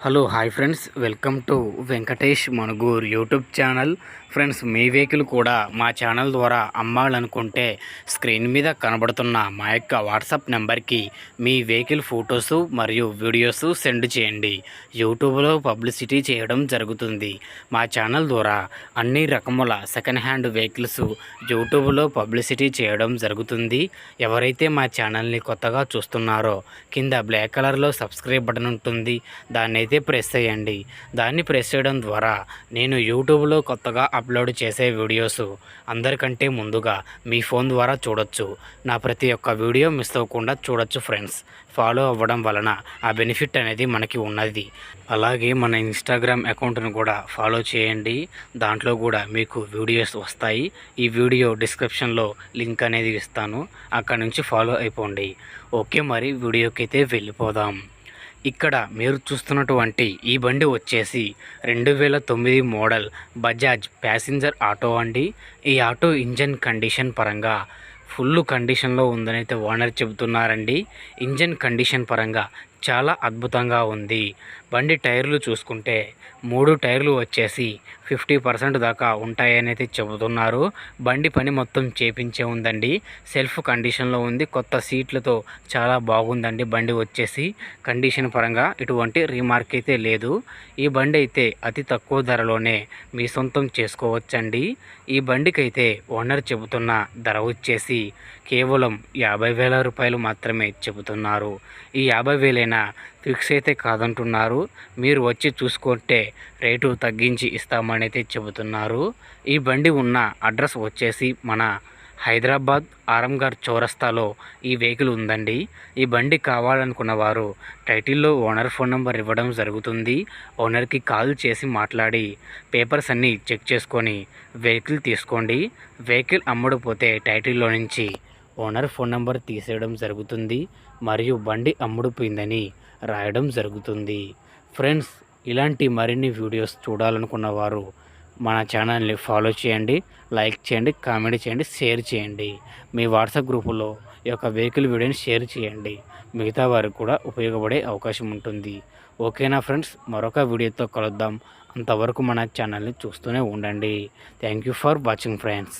Hello hi friends, welcome to Venkatesh Manugur YouTube channel. Friends, me vehicle కూడా మా channel ద్వారా అమ్మాలనుకుంటే స్క్రీన్ మీద కనబడుతున్న మా యొక్క వాట్సాప్ నెంబర్కి మీ వెహికల్ ఫొటోస్ మరియు వీడియోస్ సెండ్ చేయండి. యూట్యూబ్లో పబ్లిసిటీ చేయడం జరుగుతుంది. మా ఛానల్ ద్వారా అన్ని రకముల సెకండ్ హ్యాండ్ వెహికల్స్ యూట్యూబ్లో పబ్లిసిటీ చేయడం జరుగుతుంది. ఎవరైతే మా ఛానల్ని కొత్తగా చూస్తున్నారో కింద బ్లాక్ కలర్లో సబ్స్క్రైబ్ బటన్ ఉంటుంది, దాన్ని అయితే ప్రెస్ చేయండి. దాన్ని ప్రెస్ చేయడం ద్వారా నేను యూట్యూబ్లో కొత్తగా అప్లోడ్ చేసే వీడియోస్ అందరికంటే ముందుగా మీ ఫోన్ ద్వారా చూడొచ్చు. నా ప్రతి ఒక్క వీడియో మిస్ అవ్వకుండా చూడొచ్చు ఫ్రెండ్స్. ఫాలో అవ్వడం వలన ఆ బెనిఫిట్ అనేది మనకి ఉన్నది. అలాగే మన ఇన్స్టాగ్రామ్ అకౌంట్ను కూడా ఫాలో చేయండి. దాంట్లో కూడా మీకు వీడియోస్ వస్తాయి. ఈ వీడియో డిస్క్రిప్షన్లో లింక్ అనేది ఇస్తాను, అక్కడ నుంచి ఫాలో అయిపోండి. ఓకే, మరి వీడియోకి అయితే వెళ్ళిపోదాం. ఇక్కడ మీరు చూస్తున్నటువంటి ఈ బండి వచ్చేసి 2009 మోడల్ బజాజ్ ప్యాసింజర్ ఆటో అండి. ఈ ఆటో ఇంజన్ కండిషన్ పరంగా ఫుల్ కండిషన్లో ఉందని అయితే ఓనర్ చెబుతున్నారండి. ఇంజన్ కండిషన్ పరంగా చాలా అద్భుతంగా ఉంది. బండి టైర్లు చూసుకుంటే 3 టైర్లు వచ్చేసి 50% దాకా ఉంటాయని అయితే చెబుతున్నారు. బండి పని మొత్తం చేపించే ఉందండి. సెల్ఫ్ కండిషన్లో ఉంది. కొత్త సీట్లతో చాలా బాగుందండి. బండి వచ్చేసి కండిషన్ పరంగా ఎటువంటి రీమార్క్ అయితే లేదు. ఈ బండి అయితే అతి తక్కువ ధరలోనే మీ సొంతం చేసుకోవచ్చండి. ఈ బండికి అయితే ఓనర్ చెబుతున్న ధర వచ్చేసి కేవలం 50,000 రూపాయలు మాత్రమే చెబుతున్నారు. ఈ 50,000 ఫిక్స్ అయితే కాదంటున్నారు. మీరు వచ్చి చూసుకుంటే రేటు తగ్గించి ఇస్తామని అయితే చెబుతున్నారు. ఈ బండి ఉన్న అడ్రస్ వచ్చేసి మన హైదరాబాద్ ఆరంఘర్ చౌరస్తాలో ఈ వెహికల్ ఉందండి. ఈ బండి కావాలనుకున్న వారు టైటిల్లో ఓనర్ ఫోన్ నెంబర్ ఇవ్వడం జరుగుతుంది. ఓనర్కి కాల్ చేసి మాట్లాడి పేపర్స్ అన్నీ చెక్ చేసుకొని వెహికల్ తీసుకోండి. వెహికల్ అమ్ముడుపోతే టైటిల్లో నుంచి ఓనర్ ఫోన్ నెంబర్ తీసేయడం జరుగుతుంది మరియు బండి అమ్ముడుపోయిందని రాయడం జరుగుతుంది. ఫ్రెండ్స్, ఇలాంటి మరిన్ని వీడియోస్ చూడాలనుకున్న వారు మన ఛానల్ని ఫాలో చేయండి, లైక్ చేయండి, కామెంట్ చేయండి, షేర్ చేయండి. మీ వాట్సాప్ గ్రూపులో ఈ యొక్క వెహికల్ వీడియోని షేర్ చేయండి. మిగతా వారికి కూడా ఉపయోగపడే అవకాశం ఉంటుంది. ఓకేనా ఫ్రెండ్స్, మరొక వీడియోతో కలుద్దాం. అంతవరకు మన ఛానల్ని చూస్తూనే ఉండండి. Thank you for watching friends.